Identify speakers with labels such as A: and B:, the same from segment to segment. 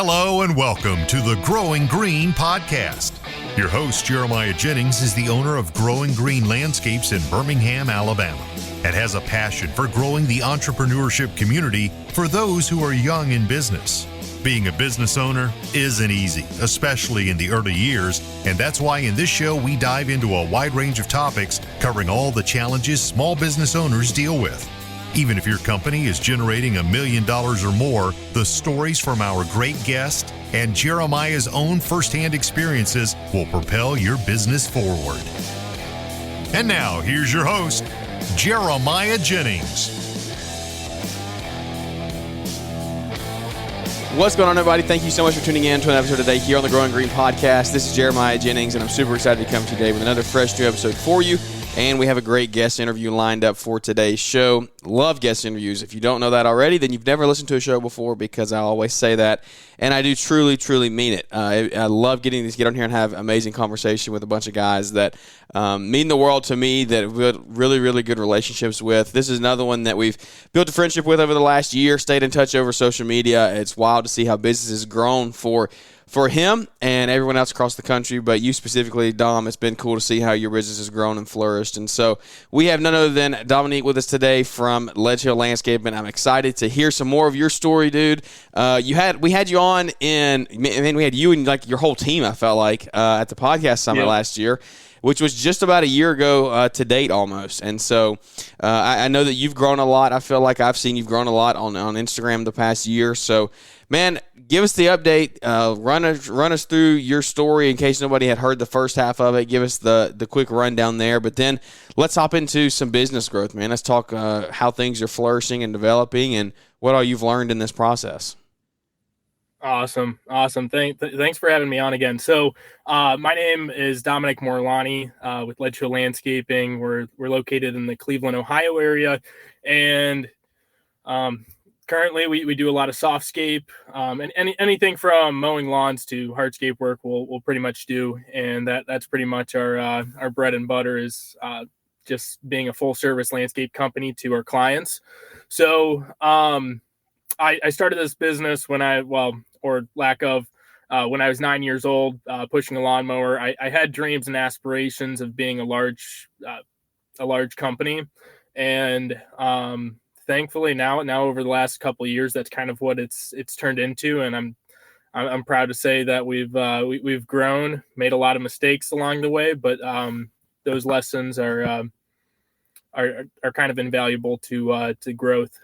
A: Hello and welcome to the Growing Green podcast. Your host, Jeremiah Jennings, is the owner of Growing Green Landscapes in Birmingham, Alabama, and has a passion for growing the entrepreneurship community for those who are young in business. Being a business owner isn't easy, especially in the early years, and that's why in this show we dive into a wide range of topics covering all the challenges small business owners deal with. Even if your company is generating $1 million or more, the stories from our great guest and Jeremiah's own firsthand experiences will propel your business forward. And now, here's your host, Jeremiah Jennings.
B: What's going on, everybody? Thank you so much for tuning in to an episode today here on the Growing Green podcast. This is Jeremiah Jennings, and I'm super excited to come to you today with another fresh new episode for you. And we have a great guest interview lined up for today's show. Love guest interviews. If you don't know that already, then you've never listened to a show before, because I always say that. And I do truly, truly mean it. I love getting to get on here and have amazing conversation with a bunch of guys that mean the world to me, that we've built really, really good relationships with. This is another one that we've built a friendship with over the last year, stayed in touch over social media. It's wild to see how business has grown for him and everyone else across the country, but you specifically, Dom, it's been cool to see how your business has grown and flourished. And so we have none other than Dominic with us today from Ledgehill Landscape, and I'm excited to hear some more of your story, dude. We had you on we had you and like your whole team, I felt like, at the podcast summit last year, which was just about a year ago to date almost. And so I know that you've grown a lot. I feel like I've seen you've grown a lot on Instagram the past year. So, man, give us the update. Run us through your story in case nobody had heard the first half of it. Give us the quick rundown there. But then let's hop into some business growth, man. Let's talk how things are flourishing and developing and what all you've learned in this process.
C: Awesome. Thanks for having me on again. So my name is Dominic Moore with Ledgehill Landscaping. We're located in the Cleveland, Ohio area. And currently we do a lot of softscape, and anything from mowing lawns to hardscape work we'll pretty much do. And that's pretty much our bread and butter is just being a full service landscape company to our clients. So I started this business when I was 9 years old, pushing a lawnmower. I had dreams and aspirations of being a large company. And thankfully now over the last couple of years, that's kind of what it's turned into. And I'm proud to say that we've grown, made a lot of mistakes along the way, but those lessons are kind of invaluable to growth.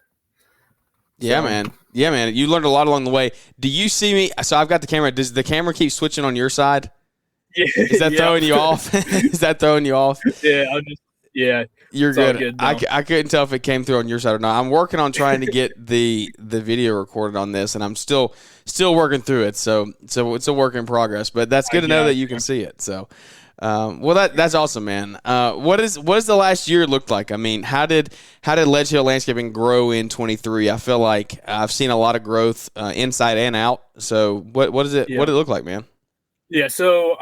B: Yeah, man. You learned a lot along the way. Do you see me? So I've got the camera. Does the camera keep switching on your side?
C: Yeah.
B: Is that throwing you off? Is that throwing you off?
C: Yeah.
B: You're good. I couldn't tell if it came through on your side or not. I'm working on trying to get the video recorded on this, and I'm still working through it. So it's a work in progress. But that's good to know that you can see it. So. That's awesome, man. What does the last year look like? I mean, how did Ledgehill Landscaping grow in 23? I feel like I've seen a lot of growth inside and out. So what does it look like, man?
C: Yeah. So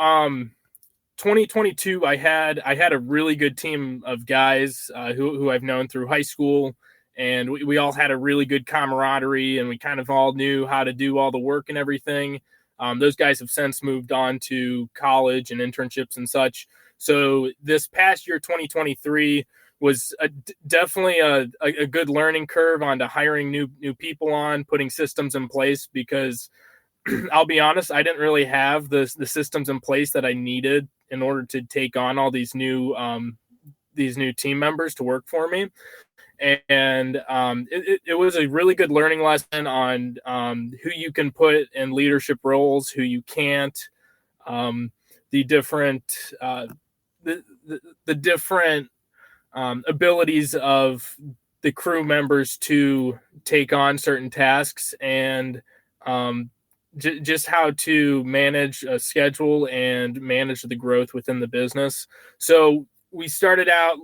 C: 2022, I had a really good team of guys who I've known through high school, and we all had a really good camaraderie, and we kind of all knew how to do all the work and everything. Those guys have since moved on to college and internships and such. So this past year, 2023, was definitely a good learning curve onto hiring new people on, putting systems in place, because I'll be honest, I didn't really have the systems in place that I needed in order to take on all these new team members to work for me. And it was a really good learning lesson on who you can put in leadership roles, who you can't, the different abilities of the crew members to take on certain tasks, and just how to manage a schedule and manage the growth within the business. So we started out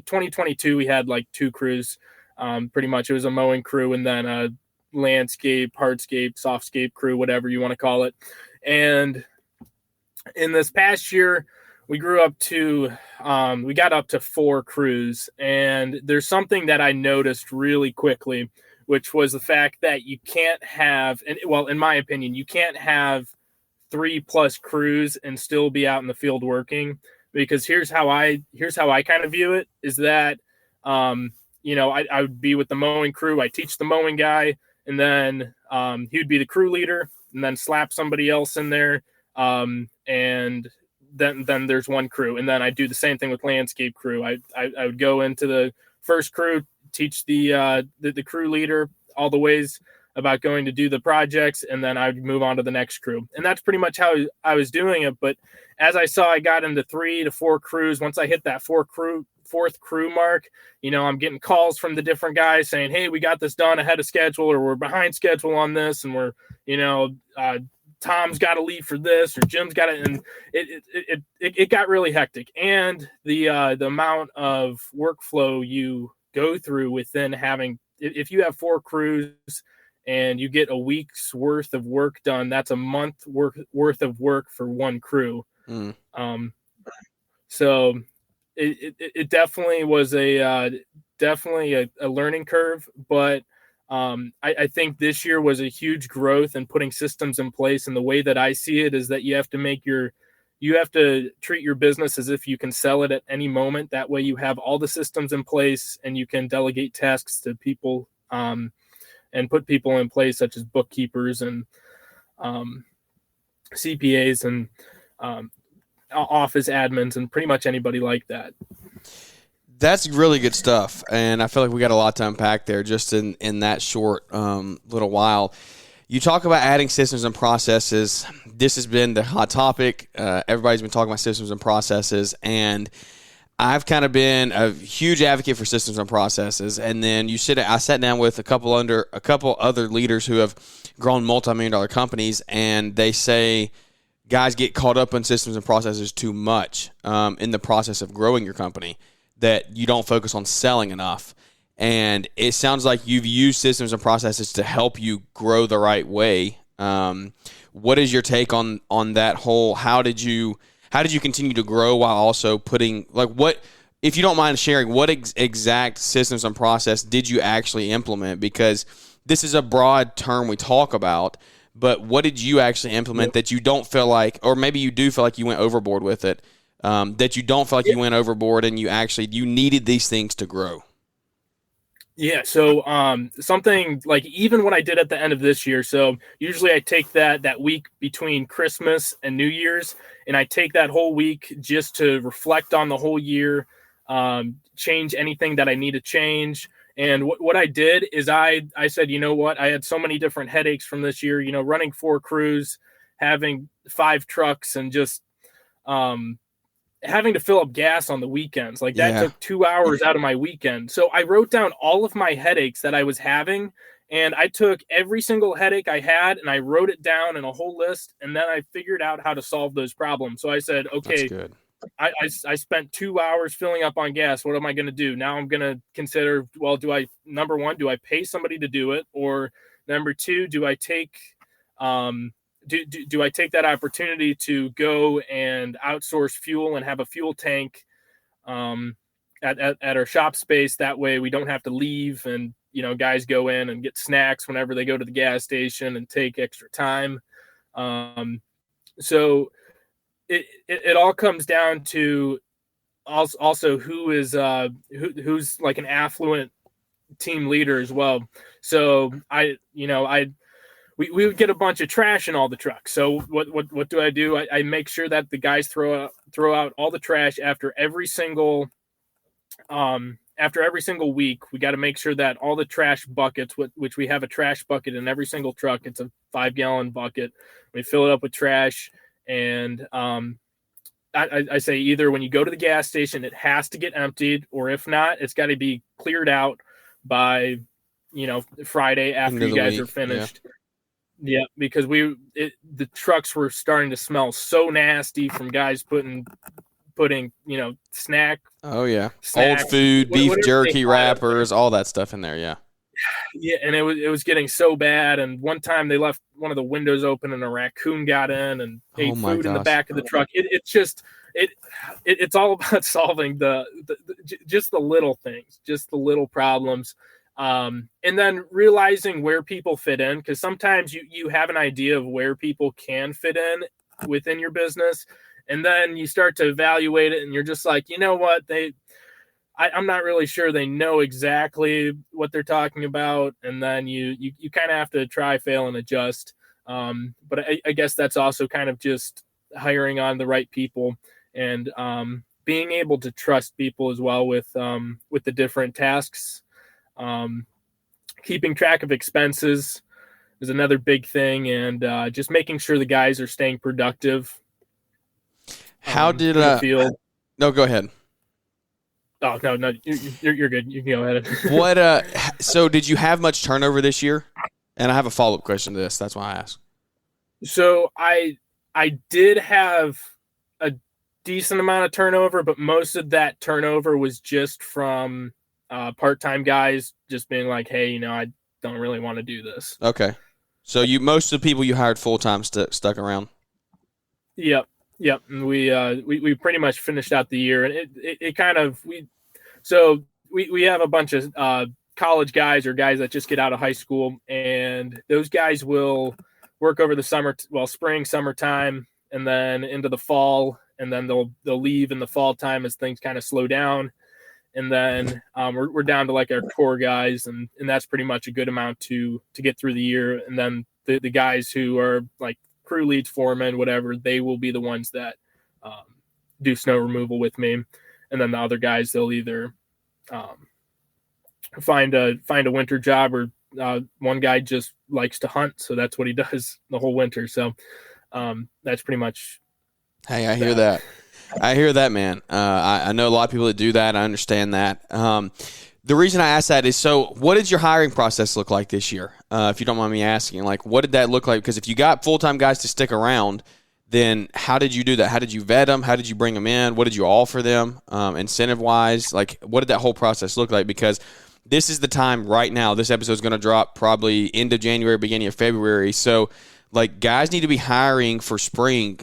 C: 2022. We had like two crews. Pretty much it was a mowing crew and then a landscape, hardscape, softscape crew, whatever you want to call it. And in this past year, we grew up to we got up to 4 crews. And there's something that I noticed really quickly which was the fact that you can't have, and well, in my opinion, you can't have 3+ crews and still be out in the field working. Because here's how I kind of view it is that, I would be with the mowing crew. I teach the mowing guy, and then he would be the crew leader, and then slap somebody else in there. And then there's one crew, and then I do the same thing with landscape crew. I would go into the first crew, teach the crew leader all the ways about going to do the projects, and then I would move on to the next crew. And that's pretty much how I was doing it. But as I saw, I got into 3 to 4 crews. Once I hit that fourth crew mark, I'm getting calls from the different guys saying, hey, we got this done ahead of schedule, or we're behind schedule on this, and we're, Tom's got to leave for this, or Jim's got to, and it got really hectic. And the amount of workflow you go through within having, if you have 4 crews and you get a week's worth of work done, that's a month worth of work for one crew. So it definitely was a learning curve, but I think this year was a huge growth in putting systems in place. And the way that I see it is that you have to treat your business as if you can sell it at any moment. That way you have all the systems in place and you can delegate tasks to people, and put people in place such as bookkeepers and CPAs and office admins and pretty much anybody like that.
B: That's really good stuff, and I feel like we got a lot to unpack there just in that short little while. You talk about adding systems and processes. This has been the hot topic. Everybody's been talking about systems and processes, and I've kind of been a huge advocate for systems and processes. And then I sat down with a couple other leaders who have grown multi-million-dollar companies, and they say guys get caught up in systems and processes too much in the process of growing your company, that you don't focus on selling enough. And it sounds like you've used systems and processes to help you grow the right way. What is your take on that whole? How did you continue to grow while also putting, what, if you don't mind sharing, what exact systems and process did you actually implement? Because this is a broad term we talk about, but what did you actually implement that you don't feel like, or maybe you do feel like you went overboard with it, that you don't feel like you went overboard and you needed these things to grow?
C: Yeah. So something like even what I did at the end of this year. So usually I take that week between Christmas and New Year's, and I take that whole week just to reflect on the whole year, change anything that I need to change. And what I did is I said, you know what, I had so many different headaches from this year, running 4 crews, having 5 trucks, and just having to fill up gas on the weekends. Like that took 2 hours out of my weekend. So I wrote down all of my headaches that I was having, and I took every single headache I had and I wrote it down in a whole list. And then I figured out how to solve those problems. So I said, okay, I spent 2 hours filling up on gas. What am I going to do? Now I'm going to consider, well, number one, do I pay somebody to do it? Or number 2, do I take, do I take that opportunity to go and outsource fuel and have a fuel tank at our shop space? That way we don't have to leave, and guys go in and get snacks whenever they go to the gas station and take extra time. So it all comes down to also who's like an affluent team leader as well. So we would get a bunch of trash in all the trucks. So what do? I make sure that the guys throw out all the trash after every single week. We got to make sure that all the trash buckets, which we have a trash bucket in every single truck, it's a 5-gallon bucket. We fill it up with trash, and I say either when you go to the gas station, it has to get emptied, or if not, it's got to be cleared out by Friday after you guys are finished. Yeah, because the trucks were starting to smell so nasty from guys putting snack.
B: Oh yeah, old food, beef jerky wrappers, all that stuff in there. Yeah.
C: Yeah, and it was getting so bad. And one time they left one of the windows open, and a raccoon got in and ate food in the back of the truck. It's all about solving just the little things, just the little problems. And then realizing where people fit in, because sometimes you have an idea of where people can fit in within your business, and then you start to evaluate it, and you're just like, you know what, I'm not really sure they know exactly what they're talking about, and then you kind of have to try, fail, and adjust. But I guess that's also kind of just hiring on the right people, and being able to trust people as well with the different tasks. Keeping track of expenses is another big thing, and just making sure the guys are staying productive.
B: How did
C: in the field?
B: No, go ahead.
C: Oh no, you're good. You can go ahead.
B: What? So did you have much turnover this year? And I have a follow-up question to this. That's why I asked.
C: So I did have a decent amount of turnover, but most of that turnover was just from part-time guys just being like, hey, I don't really want to do this.
B: Okay. So most of the people you hired full-time stuck around?
C: Yep. And we pretty much finished out the year, and it kind of, we have a bunch of college guys or guys that just get out of high school, and those guys will work over the spring, summertime, and then into the fall, and then they'll leave in the fall time as things kind of slow down. And then we're down to like our core guys, and that's pretty much a good amount to get through the year. And then the guys who are like crew leads, foremen, whatever, they will be the ones that do snow removal with me. And then the other guys, they'll either find a winter job, or one guy just likes to hunt, so that's what he does the whole winter. So that's pretty much.
B: Hey, I hear that. I hear that, man. I know a lot of people that do that. I understand that. The reason I ask that is, so what did your hiring process look like this year? If you don't mind me asking, like, what did that look like? Because if you got full-time guys to stick around, then how did you do that? How did you vet them? How did you bring them in? What did you offer them incentive-wise? Like, what did that whole process look like? Because this is the time right now. This episode is going to drop probably end of January, beginning of February. So, like, guys need to be hiring for spring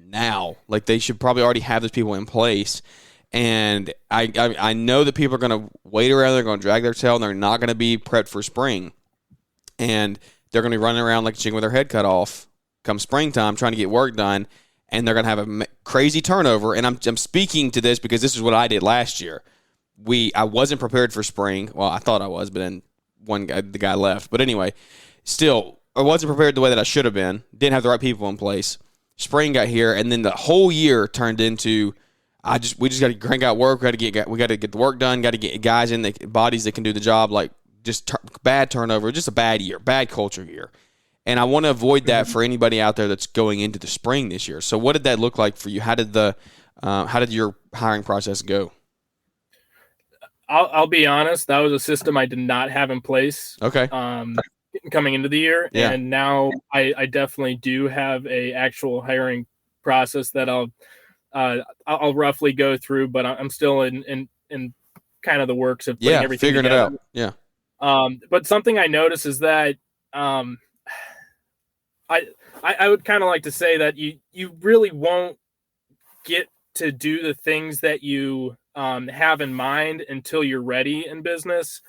B: now. Like, they should probably already have those people in place. And I know that people are going to wait around. They're going to drag their tail, and they're not going to be prepped for spring. And they're going to be running around like a chicken with their head cut off come springtime trying to get work done, and they're going to have a crazy turnover. And I'm speaking to this because this is what I did last year. I wasn't prepared for spring. Well, I thought I was, but then the guy left. But anyway, still, I wasn't prepared the way that I should have been. Didn't have the right people in place. Spring got here, and then the whole year turned into we just got to crank out work. We got to get the work done. Got to get guys in the bodies that can do the job. Like, just bad turnover, just a bad year, bad culture year. And I want to avoid that for anybody out there that's going into the spring this year. So, what did that look like for you? How did your hiring process go?
C: I'll be honest. That was a system I did not have in place.
B: Okay.
C: Coming into the year,
B: yeah.
C: And now I definitely do have a actual hiring process that I'll roughly go through, but I'm still in kind of the works of putting everything
B: figuring
C: together.
B: it out. Yeah.
C: But something I notice is that I would kind of like to say that you really won't get to do the things that you have in mind until you're ready in business.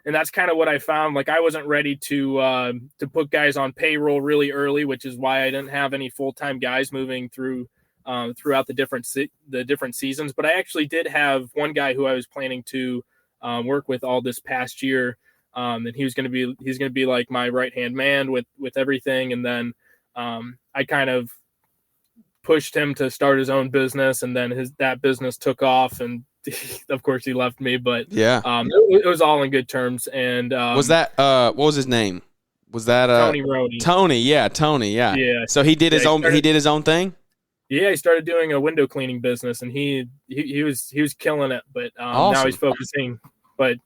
C: And that's kind of what I found. Like, I wasn't ready to put guys on payroll really early, which is why I didn't have any full-time guys moving throughout the different seasons. But I actually did have one guy who I was planning to work with all this past year, and he's going to be like my right-hand man with everything. And then I kind of pushed him to start his own business, and then that business took off, and of course he left me. But it was all in good terms. And
B: was that what was his name? Was that
C: Tony Roney?
B: Tony, yeah. So he did his own thing.
C: Yeah, he started doing a window cleaning business, and he was killing it. But
B: awesome.
C: Now he's focusing. But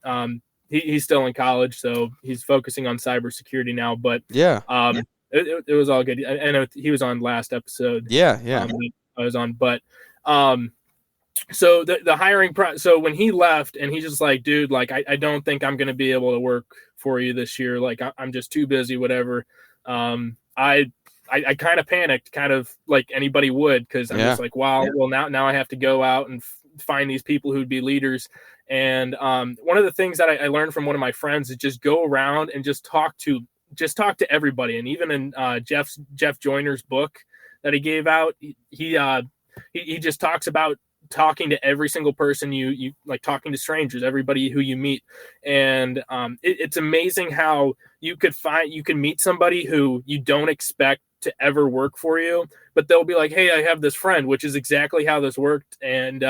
C: he's still in college, so he's focusing on cybersecurity now. But it was all good. I know he was on last episode.
B: Yeah.
C: I was on, but so the hiring so when he left, and he's just like, dude, like I don't think I'm going to be able to work for you this year. Like, I'm just too busy, whatever. I kind of panicked, kind of like anybody would, because I'm just like, wow, well now I have to go out and find these people who'd be leaders. And one of the things that I learned from one of my friends is just go around and just talk to everybody. And even in Jeff Joyner's book that he gave out, he just talks about talking to every single person you like, talking to strangers, everybody who you meet. And it's amazing how you can meet somebody who you don't expect to ever work for you, but they'll be like, hey, I have this friend, which is exactly how this worked. And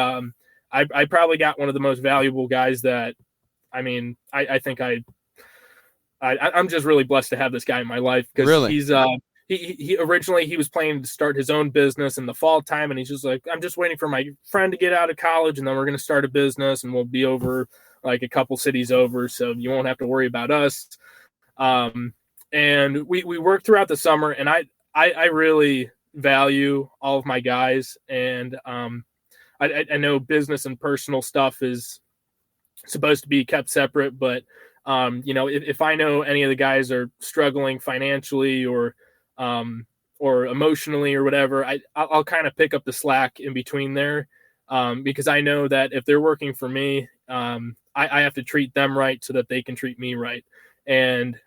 C: I probably got one of the most valuable guys that, I mean, I think I'm just really blessed to have this guy in my life, because
B: Really?
C: he's he originally he was planning to start his own business in the fall time, and he's just like, I'm just waiting for my friend to get out of college, and then we're going to start a business, and we'll be over like a couple cities over, so you won't have to worry about us. And we worked throughout the summer, and I really value all of my guys, and I know business and personal stuff is supposed to be kept separate, but if I know any of the guys are struggling financially or emotionally or whatever, I'll kind of pick up the slack in between there, because I know that if they're working for me, I have to treat them right so that they can treat me right. And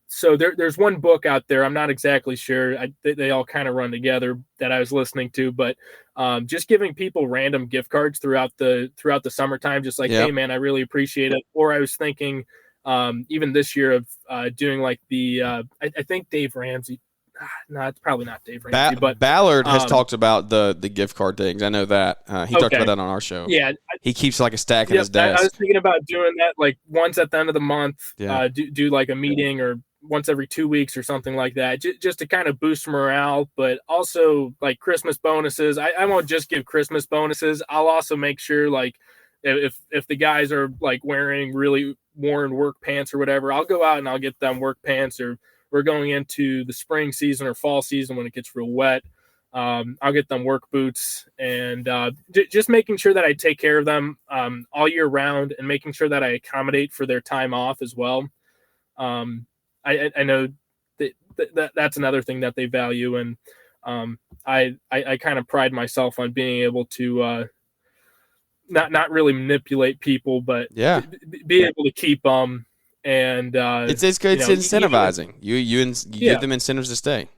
C: so there's one book out there, I'm not exactly sure, they all kind of run together, that I was listening to, but just giving people random gift cards throughout the summertime, just like, hey man, I really appreciate it. Or I was thinking even this year of doing like the I think Dave Ramsey, no, it's probably not Dave Ramsey, but
B: Ballard has talked about the gift card things. I know that he talked about that on our show.
C: Yeah,
B: he keeps like a stack in his desk.
C: I was thinking about doing that, like once at the end of the month, do like a meeting, or once every 2 weeks or something like that, just to kind of boost morale, but also like Christmas bonuses. I won't just give Christmas bonuses. I'll also make sure, like, if the guys are like wearing really worn work pants or whatever, I'll go out and I'll get them work pants. Or we're going into the spring season or fall season when it gets real wet, I'll get them work boots, and just making sure that I take care of them all year round, and making sure that I accommodate for their time off as well. I know that's another thing that they value, and I kind of pride myself on being able to not really manipulate people, but be able to keep them. And
B: it's good. It's incentivizing. You give them incentives to stay.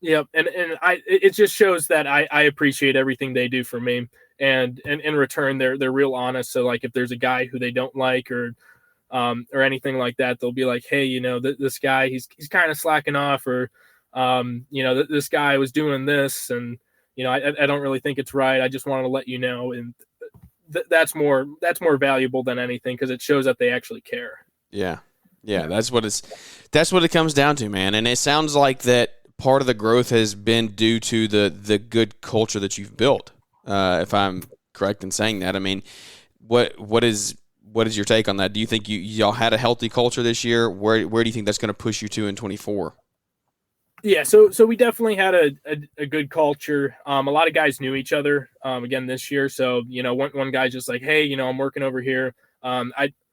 C: Yep. And it just shows that I appreciate everything they do for me, and in return, they're real honest. So like, if there's a guy who they don't like, or anything like that, they'll be like, hey, this guy, he's kind of slacking off, or this guy was doing this, and I don't really think it's right. I just wanted to let you know. And that's more valuable than anything, because it shows that they actually care. Yeah.
B: That's what it comes down to, man. And it sounds like that part of the growth has been due to the good culture that you've built. If I'm correct in saying that. I mean, what is your take on that? Do you think y'all had a healthy culture this year? Where do you think that's going to push you to in 2024?
C: Yeah, so we definitely had a good culture. A lot of guys knew each other again this year. So one guy's just like, hey, I'm working over here.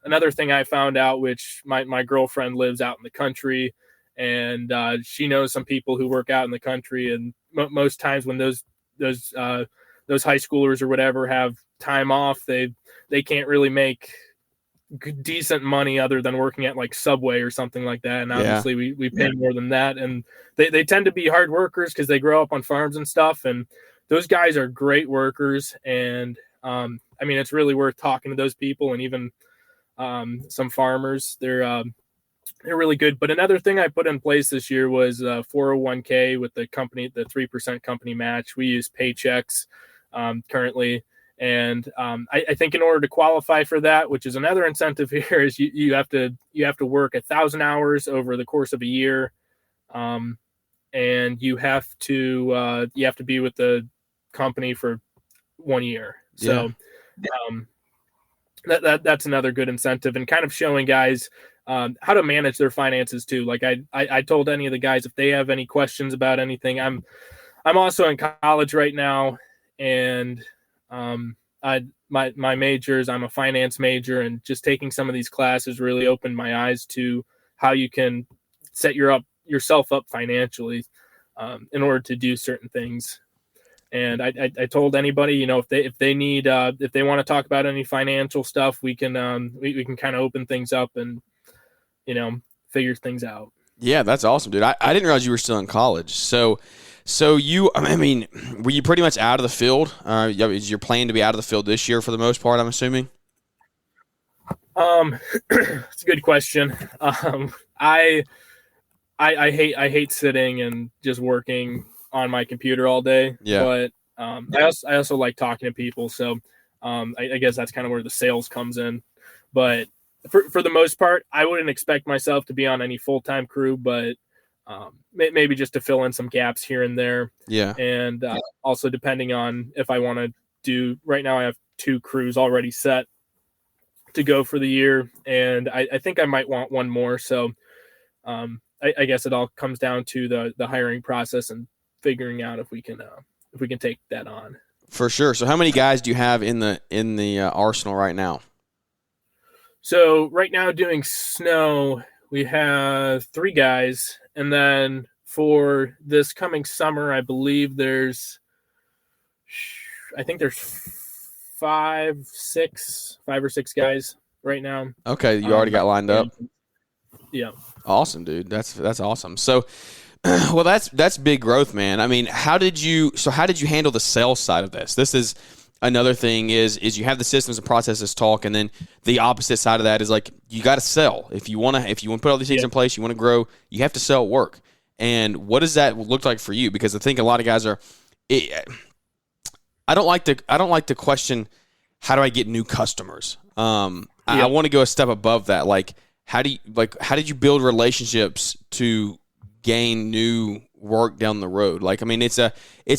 C: Another thing I found out, which my girlfriend lives out in the country, and she knows some people who work out in the country, and most times when those high schoolers or whatever have time off, they can't really make decent money other than working at like Subway or something like that. And obviously we pay more than that. And they tend to be hard workers because they grow up on farms and stuff. And those guys are great workers. And I mean, it's really worth talking to those people, and even some farmers. They're really good. But another thing I put in place this year was 401k with the company, the 3% company match. We use Paychecks currently. And I think in order to qualify for that, which is another incentive here, is you have to work 1,000 hours over the course of a year, and you have to be with the company for 1 year. So that's another good incentive, and kind of showing guys how to manage their finances too. Like I told any of the guys, if they have any questions about anything, I'm also in college right now, and my majors, I'm a finance major, and just taking some of these classes really opened my eyes to how you can set yourself up financially in order to do certain things. And I told anybody, if they need, if they want to talk about any financial stuff, we can kind of open things up and, figure things out.
B: Yeah, that's awesome, dude. I didn't realize you were still in college. So you, I mean, were you pretty much out of the field? Is your plan to be out of the field this year for the most part, I'm assuming?
C: It's a good question. I hate sitting and just working on my computer all day.
B: Yeah.
C: But I also like talking to people. So I guess that's kind of where the sales comes in. But for the most part, I wouldn't expect myself to be on any full-time crew, but maybe just to fill in some gaps here and there.
B: Yeah.
C: And also depending on if I want to do, right now I have 2 crews already set to go for the year. And I think I might want one more. So I guess it all comes down to the hiring process and figuring out if we can take that on.
B: For sure. So how many guys do you have in the arsenal right now?
C: So right now doing snow, we have 3 guys. And then for this coming summer, I believe there's 5 or 6 guys right now.
B: Okay. You already got lined up.
C: Yeah. Awesome,
B: dude. That's awesome. So, well, that's big growth, man. I mean, how did you handle the sales side of this? This is another thing is you have the systems and processes talk, and then the opposite side of that is like you got to sell. If you want to put all these things in place, you want to grow, you have to sell work. And what does that look like for you? Because I think a lot of guys are. I don't like to question how do I get new customers. I want to go a step above that. Like how did you build relationships to gain new work down the road? Like, I mean, it's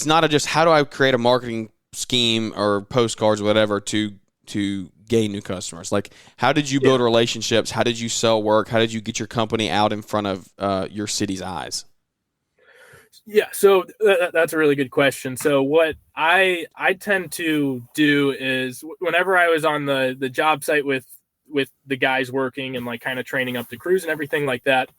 B: not just how do I create a marketing scheme or postcards or whatever to gain new customers. Like, how did you build relationships? How did you sell work? How did you get your company out in front of your city's eyes?
C: Yeah, so that's a really good question. So what I tend to do is whenever I was on the job site with the guys working and like kind of training up the crews and everything like that,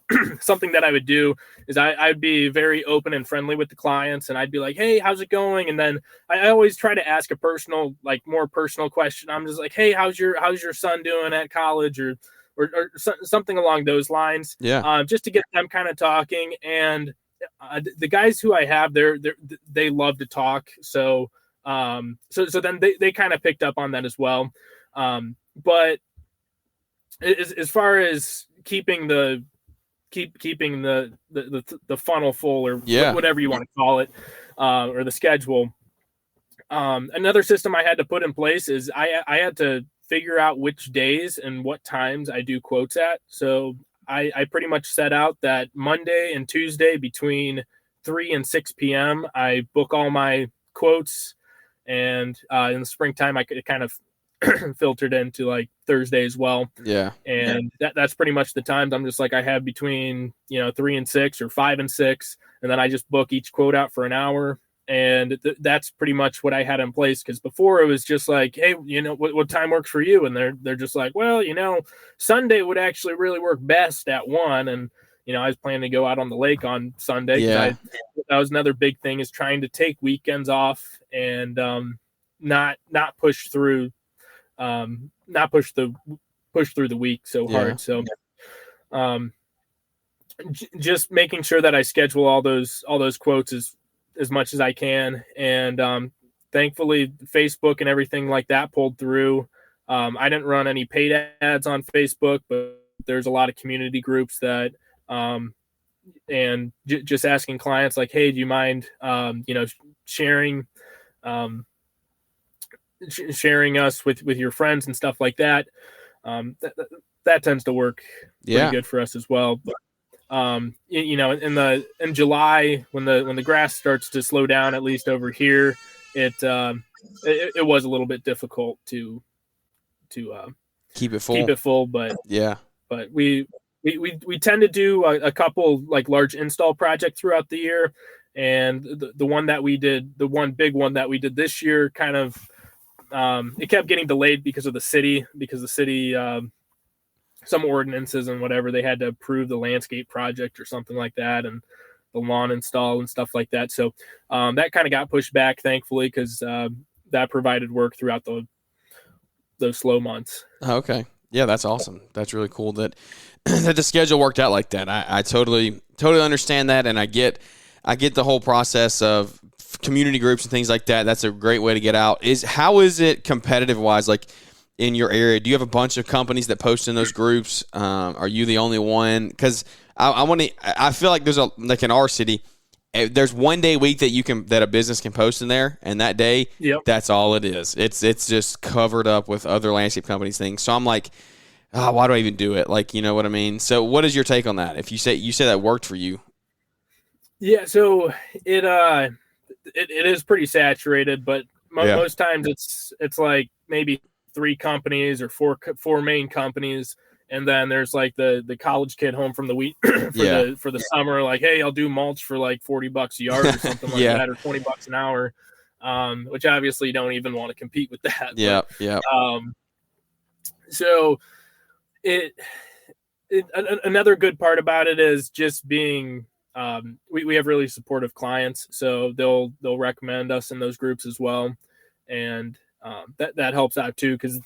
C: something that I would do is I'd be very open and friendly with the clients, and I'd be like, hey, how's it going? And then I always try to ask a more personal question. I'm just like, hey, how's your son doing at college or something along those lines.
B: Yeah.
C: Just to get them kind of talking. And the guys who I have, they love to talk. So then they kind of picked up on that as well. But as far as keeping the funnel full or whatever you want to call it, or the schedule, another system I had to put in place is I had to figure out which days and what times I do quotes at. So I pretty much set out that Monday and Tuesday between 3 and 6 p.m. I book all my quotes, and in the springtime I could kind of filtered into like Thursday as well.
B: Yeah.
C: And that's pretty much the times. I'm just like, I have between 3 and 6 or 5 and 6, and then I just book each quote out for an hour. And that's pretty much what I had in place, because before it was just like, hey, what time works for you? And they're just like, well, Sunday would actually really work best at 1. And I was planning to go out on the lake on Sunday.
B: Yeah.
C: That was another big thing, is trying to take weekends off and not push through the week so hard. So just making sure that I schedule all those quotes as much as I can. And thankfully Facebook and everything like that pulled through. I didn't run any paid ads on Facebook, but there's a lot of community groups that and just asking clients like, hey, do you mind sharing us with your friends and stuff like that. That tends to work pretty good for us as well. But in July, when the grass starts to slow down, at least over here, it was a little bit difficult to
B: keep it full.
C: But we tend to do a couple like large install projects throughout the year. And the one big one that we did this year kind of, it kept getting delayed because the city, some ordinances and whatever, they had to approve the landscape project or something like that. And lawn install and stuff like that. So that kind of got pushed back, thankfully, because that provided work throughout those slow months.
B: Okay. Yeah, that's awesome. That's really cool that that the schedule worked out like that. I totally understand that, and I get the whole process of community groups and things like that. That's a great way to get out. How is it competitive wise, like in your area? Do you have a bunch of companies that post in those groups? Are you the only one? Because I feel like there's like in our city, there's one day a week that a business can post in there, and that day, that's all it is. It's just covered up with other landscape companies things. So I'm like, why do I even do it? Like, you know what I mean? So what is your take on that? If you say that worked for you?
C: Yeah, so it is pretty saturated, but most times it's like maybe 3 companies or four main companies. And then there's like the college kid home from the week for the summer, like, hey, I'll do mulch for like $40 a yard or something like that, or $20 an hour, which obviously you don't even want to compete with that. So another good part about it is just being we have really supportive clients, so they'll recommend us in those groups as well, and that helps out too, because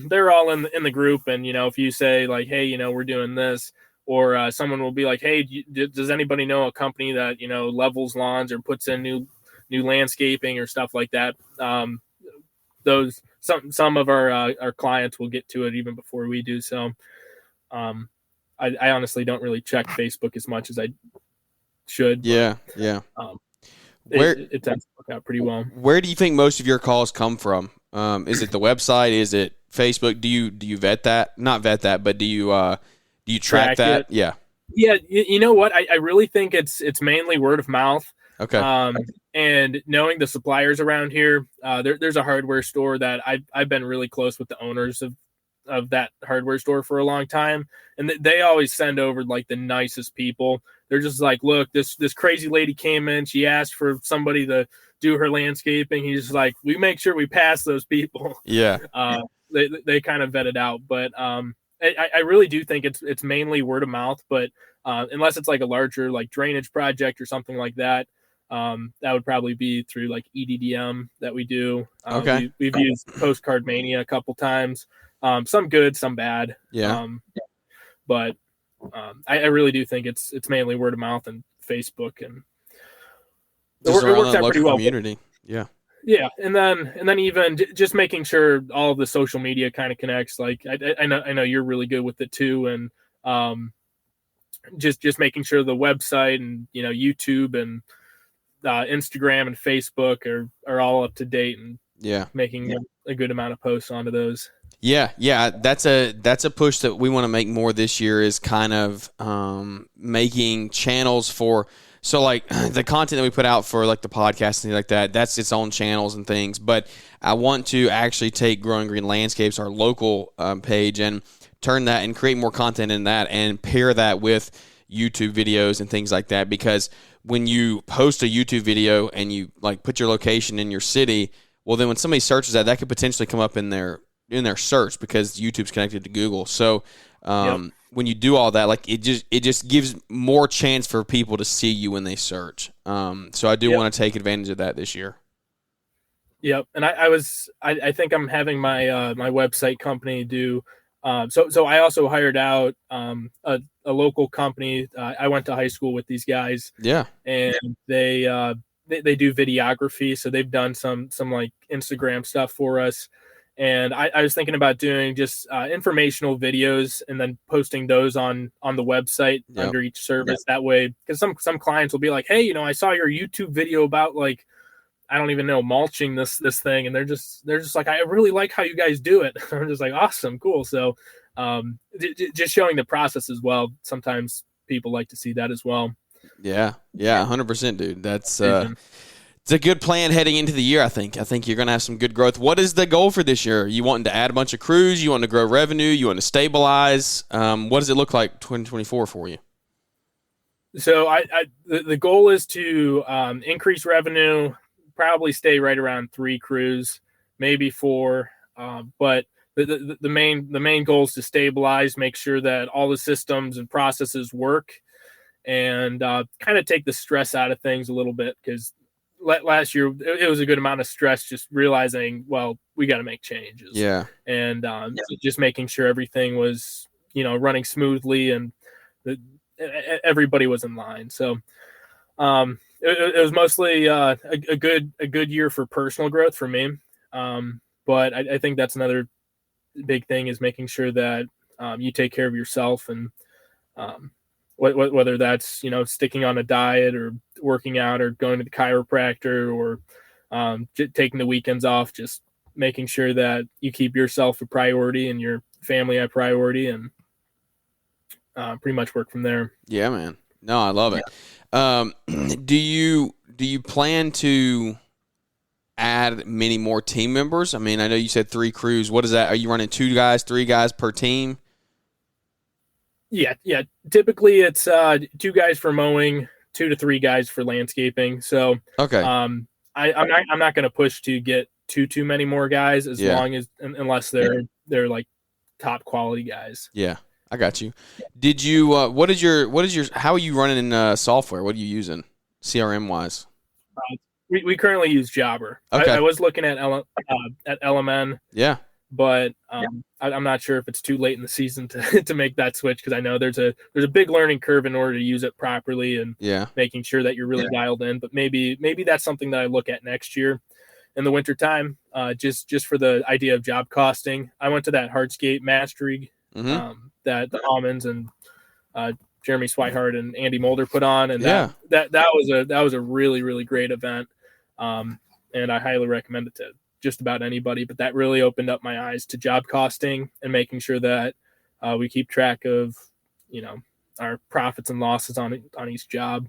C: they're all in the group. And if you say like, hey, we're doing this, or someone will be like, hey, does anybody know a company that levels lawns or puts in new landscaping or stuff like that? Some of our clients will get to it even before we do. So I honestly don't really check Facebook as much as I should.
B: It
C: tends to work out pretty well.
B: Where do you think most of your calls come from? Is it the website? Is it Facebook? Do you vet that? Not vet that, but do you track that?
C: Yeah. You know what? I really think it's mainly word of mouth.
B: Okay.
C: And knowing the suppliers around here, there's a hardware store that I've been really close with the owners of that hardware store for a long time, and they always send over like the nicest people. They're just like, look, this crazy lady came in, she asked for somebody to do her landscaping. He's just like, we make sure we pass those people.
B: Yeah.
C: They kind of vet it out, but I really do think it's mainly word of mouth. But unless it's like a larger like drainage project or something like that, that would probably be through like EDDM that we do.
B: Okay.
C: We've used Postcard Mania a couple times. Some good, some bad.
B: Yeah.
C: But I really do think it's mainly word of mouth and Facebook, and it works out pretty well.
B: Community. Yeah.
C: Yeah, and then even just making sure all of the social media kind of connects. Like I know you're really good with it too, and just making sure the website and YouTube and Instagram and Facebook are all up to date, and making a good amount of posts onto those. Yeah,
B: that's a push that we want to make more this year, is kind of making channels for. So like the content that we put out for like the podcast and things like that, that's its own channels and things. But I want to actually take Growing Green Landscapes, our local page, and turn that and create more content in that, and pair that with YouTube videos and things like that. Because when you post a YouTube video and you like put your location in your city, well then when somebody searches that could potentially come up in their search, because YouTube's connected to Google. So when you do all that, like it just gives more chance for people to see you when they search. So I do want to take advantage of that this year.
C: Yep. And I think I'm having my my website company do so I also hired out a local company. I went to high school with these guys.
B: Yeah.
C: And they do videography, so they've done some like Instagram stuff for us. And I was thinking about doing just informational videos and then posting those on the website under each service. That way, because some clients will be like, hey, I saw your YouTube video about like, I don't even know, mulching this thing. And they're just like, I really like how you guys do it. I'm just like, awesome, cool. So just showing the process as well. Sometimes people like to see that as well.
B: Yeah. 100%, dude. That's it's a good plan heading into the year, I think. I think you're going to have some good growth. What is the goal for this year? You wanting to add a bunch of crews? You want to grow revenue? You want to stabilize? What does it look like 2024 for you?
C: So the goal is to increase revenue, probably stay right around 3 crews, maybe 4. But the main goal is to stabilize, make sure that all the systems and processes work, and kind of take the stress out of things a little bit, because last year it was a good amount of stress, just realizing, well, we got to make changes.
B: Yeah.
C: And just making sure everything was, running smoothly, and everybody was in line. So it was mostly a good year for personal growth for me. But I think that's another big thing, is making sure that you take care of yourself, and whether that's, sticking on a diet or working out or going to the chiropractor or taking the weekends off, just making sure that you keep yourself a priority and your family a priority, and pretty much work from there.
B: Yeah, man. No, I love it. Do you plan to add many more team members? I mean, I know you said 3 crews. What is that? Are you running 2 guys, 3 guys per team?
C: Yeah. Typically, it's 2 guys for mowing, 2 to 3 guys for landscaping. So,
B: okay.
C: I'm not going to push to get too many more guys, unless they're like top quality guys.
B: Yeah, I got you. Did you? What is your? How are you running in software? What are you using, CRM wise?
C: We currently use Jobber.
B: Okay.
C: I was looking at LMN.
B: Yeah.
C: But I'm not sure if it's too late in the season to make that switch, because I know there's a big learning curve in order to use it properly, and making sure that you're really dialed in. But maybe that's something that I look at next year in the wintertime, just for the idea of job costing. I went to that Hardscape Mastery that the Almonds and Jeremy Swihart and Andy Mulder put on, and that was a really, really great event, and I highly recommend it to just about anybody. But that really opened up my eyes to job costing and making sure that we keep track of, our profits and losses on each job.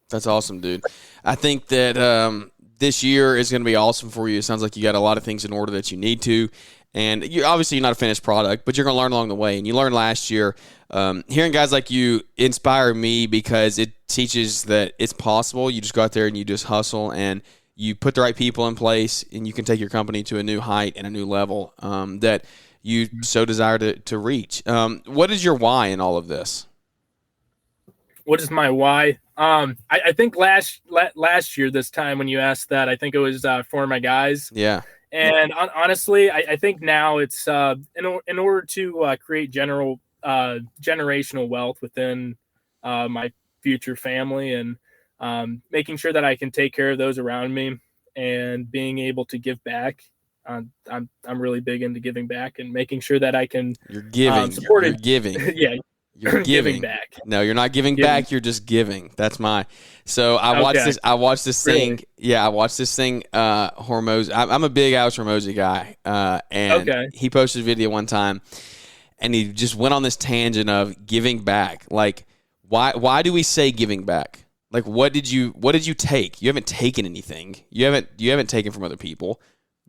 B: That's awesome, dude. I think that this year is going to be awesome for you. It sounds like you got a lot of things in order that you need to. And you're not a finished product, but you're going to learn along the way. And you learned last year. Hearing guys like you inspire me, because it teaches that it's possible. You just go out there and you just hustle, and you put the right people in place, and you can take your company to a new height and a new level that you so desire to reach. What is your why in all of this?
C: What is my why? I think last year, this time when you asked that, I think it was for my guys.
B: Yeah.
C: And honestly, I think now it's in order to create generational wealth within my future family, and making sure that I can take care of those around me, and being able to give back. I'm really big into giving back, and making sure that I can.
B: You're giving.
C: Support
B: You're
C: it.
B: giving.
C: Yeah.
B: You're giving
C: back.
B: No, you're not giving back. You're just giving. That's my. So I watched this thing.
C: Really?
B: Yeah, I watched this thing. Hormozy. I'm a big Alex Hormozy guy. And he posted a video one time, and he just went on this tangent of giving back. Like, why do we say giving back? Like, what did you take? You haven't taken anything. You haven't taken from other people.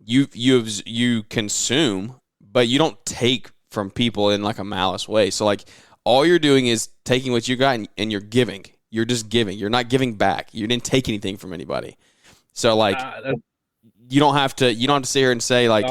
B: You consume, but you don't take from people in like a malice way. So like, all you're doing is taking what you got and you're giving. You're just giving. You're not giving back. You didn't take anything from anybody. So like, you don't have to sit here and say like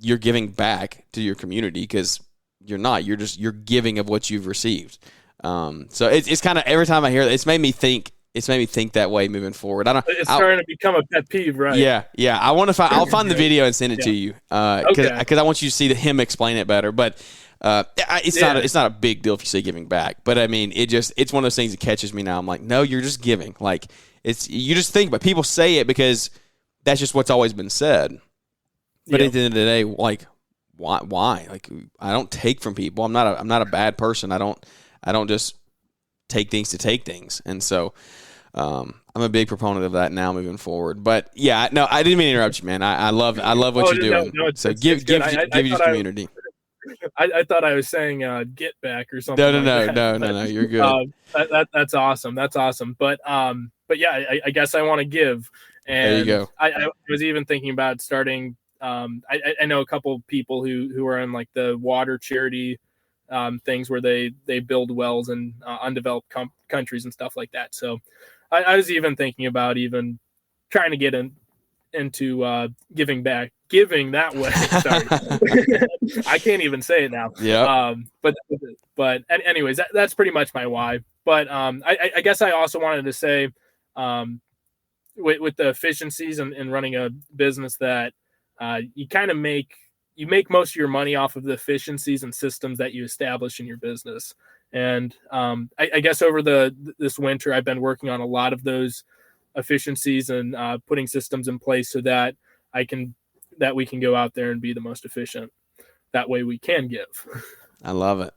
B: you're giving back to your community, because you're not. You're giving of what you've received. So it's kind of, every time I hear that, it's made me think that way moving forward.
C: It's starting to become a pet peeve, right?
B: Yeah. I'll find the video and send it to you, because I want you to see him explain it better. But it's not a big deal if you say giving back. But I mean, it's one of those things that catches me now. I'm like, no, you're just giving. Like, you just think, but people say it because that's just what's always been said. But at the end of the day, like, why? Like, I don't take from people. I'm not a bad person. I don't just take things to take things. And so I'm a big proponent of that now moving forward. But yeah, no, I didn't mean to interrupt you, man. I love what you're doing. So give your community.
C: I thought I was saying get back or something.
B: No, you're good.
C: That's awesome. But yeah, I guess I want to give. And
B: there you go.
C: I was even thinking about starting. I know a couple of people who are in like the water charity things where they build wells in undeveloped countries and stuff like that. So I was even thinking about even trying to get into giving back giving that way. Sorry. I can't even say it now.
B: Yeah.
C: But anyways, that's pretty much my why. But I guess I also wanted to say, with the efficiencies and running a business, that you kind of make most of your money off of the efficiencies and systems that you establish in your business. And I guess over this winter, I've been working on a lot of those efficiencies and putting systems in place so that we can go out there and be the most efficient. That way we can give.
B: I love it.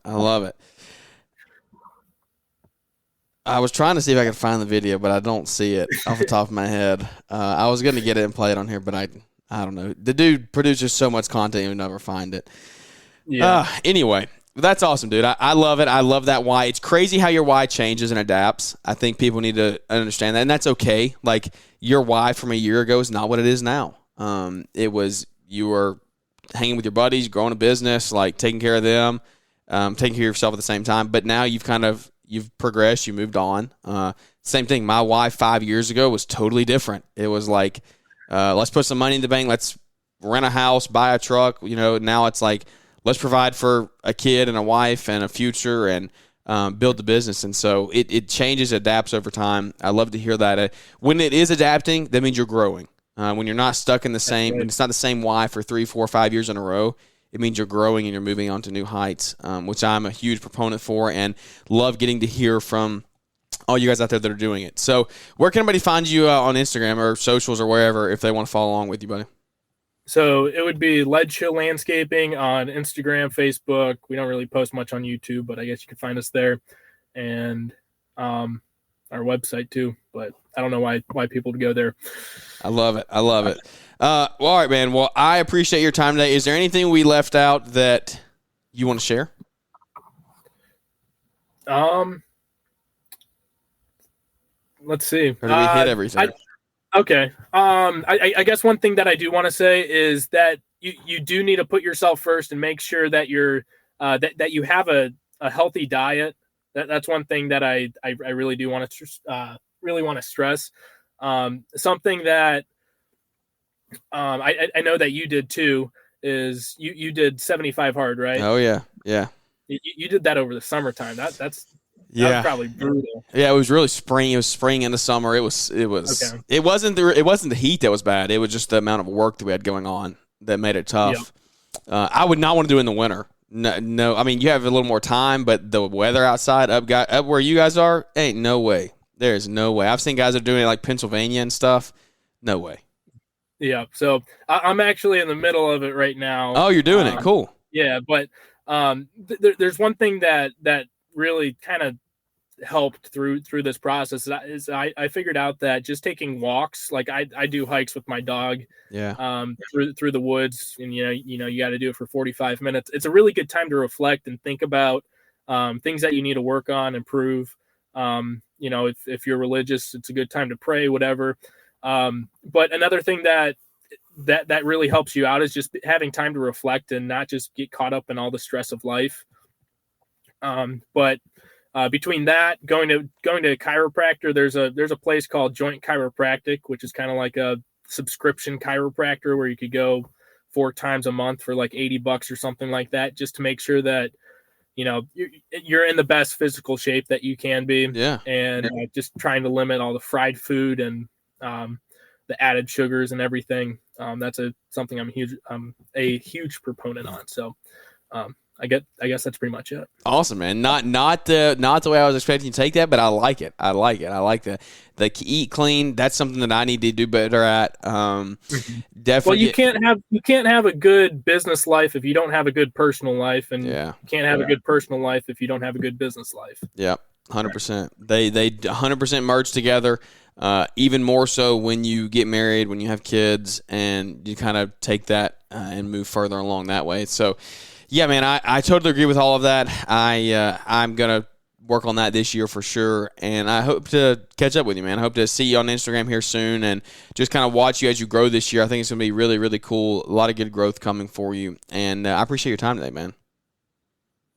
B: I was trying to see if I could find the video, but I don't see it off the top of my head. I was going to get it and play it on here, but I don't know. The dude produces so much content, you'll never find it. Yeah. Anyway, that's awesome, dude. I love it. I love that why. It's crazy how your why changes and adapts. I think people need to understand that, and that's okay. Like, your why from a year ago is not what it is now. It was, you were hanging with your buddies, growing a business, like taking care of them, taking care of yourself at the same time. But now you've progressed, you moved on. Same thing. My why 5 years ago was totally different. It was like, let's put some money in the bank. Let's rent a house, buy a truck. Now it's like, let's provide for a kid and a wife and a future and build the business. And so it changes, adapts over time. I love to hear that. When it is adapting, that means you're growing. When you're not stuck in the same, when it's not the same why for 3, 4, 5 years in a row, it means you're growing and you're moving on to new heights, which I'm a huge proponent for and love getting to hear from all you guys out there that are doing it. So where can anybody find you on Instagram or socials or wherever if they want to follow along with you, buddy?
C: So it would be Ledgehill Landscaping on Instagram, Facebook. We don't really post much on YouTube, but I guess you can find us there. And our website too, but I don't know why people would go there.
B: I love it. Well, all right, man. Well, I appreciate your time today. Is there anything we left out that you want to share?
C: Let's see.
B: Or did we hit everything?
C: Okay. I guess one thing that I do want to say is that you do need to put yourself first and make sure that you're that you have a healthy diet. That's one thing that I really do want to stress. Something that I know that you did too is you did 75 hard, right?
B: Oh yeah.
C: You did that over the summertime. That was probably brutal.
B: Yeah, it was really spring. It was spring into summer. It was. Okay. It wasn't the heat that was bad. It was just the amount of work that we had going on that made it tough. Yep. I would not want to do it in the winter. No. I mean, you have a little more time, but the weather outside up where you guys are, ain't no way. There's no way. I've seen guys that are doing it like Pennsylvania and stuff. No way.
C: Yeah. So I'm actually in the middle of it right now.
B: Oh, you're doing it. Cool.
C: Yeah, but there's one thing that really kind of helped through this process is I figured out that just taking walks, like I do hikes with my dog, through the woods, and you got to do it for 45 minutes. It's a really good time to reflect and think about things that you need to work on, improve. If you're religious, it's a good time to pray, whatever. But another thing that really helps you out is just having time to reflect and not just get caught up in all the stress of life. But between that, going to a chiropractor, there's a place called Joint Chiropractic, which is kind of like a subscription chiropractor where you could go 4 times a month for like $80 or something like that, just to make sure that you're in the best physical shape that you can be. Yeah. And just trying to limit all the fried food and the added sugars and everything. That's something I'm a huge proponent on. So I guess that's pretty much it. Awesome, man. Not the way I was expecting you to take that, but I like it. I like the eat clean. That's something that I need to do better at. Definitely. Well, you can't have a good business life if you don't have a good personal life, and you can't have a good personal life if you don't have a good business life. Yeah, 100%. They 100% merge together. Even more so when you get married, when you have kids, and you kind of take that and move further along that way. So. Yeah, man, I totally agree with all of that. I'm going to work on that this year for sure, and I hope to catch up with you, man. I hope to see you on Instagram here soon and just kind of watch you as you grow this year. I think it's going to be really, really cool. A lot of good growth coming for you, and I appreciate your time today, man.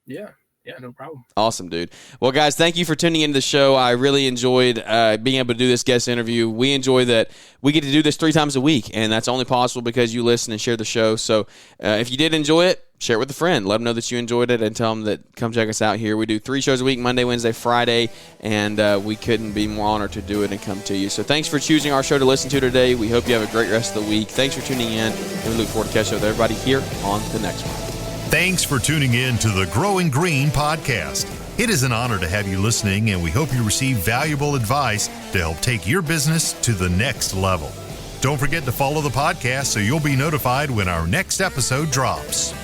C: Yeah, Yeah, no problem.
B: Awesome, dude. Well, guys, thank you for tuning into the show. I really enjoyed being able to do this guest interview. We enjoy that we get to do this 3 times a week, and that's only possible because you listen and share the show. So if you did enjoy it, share it with a friend. Let them know that you enjoyed it and tell them that come check us out here. We do 3 shows a week, Monday, Wednesday, Friday, and we couldn't be more honored to do it and come to you. So thanks for choosing our show to listen to today. We hope you have a great rest of the week. Thanks for tuning in, and we look forward to catching up with everybody here on the next one.
A: Thanks for tuning in to the Growing Green podcast. It is an honor to have you listening, and we hope you receive valuable advice to help take your business to the next level. Don't forget to follow the podcast so you'll be notified when our next episode drops.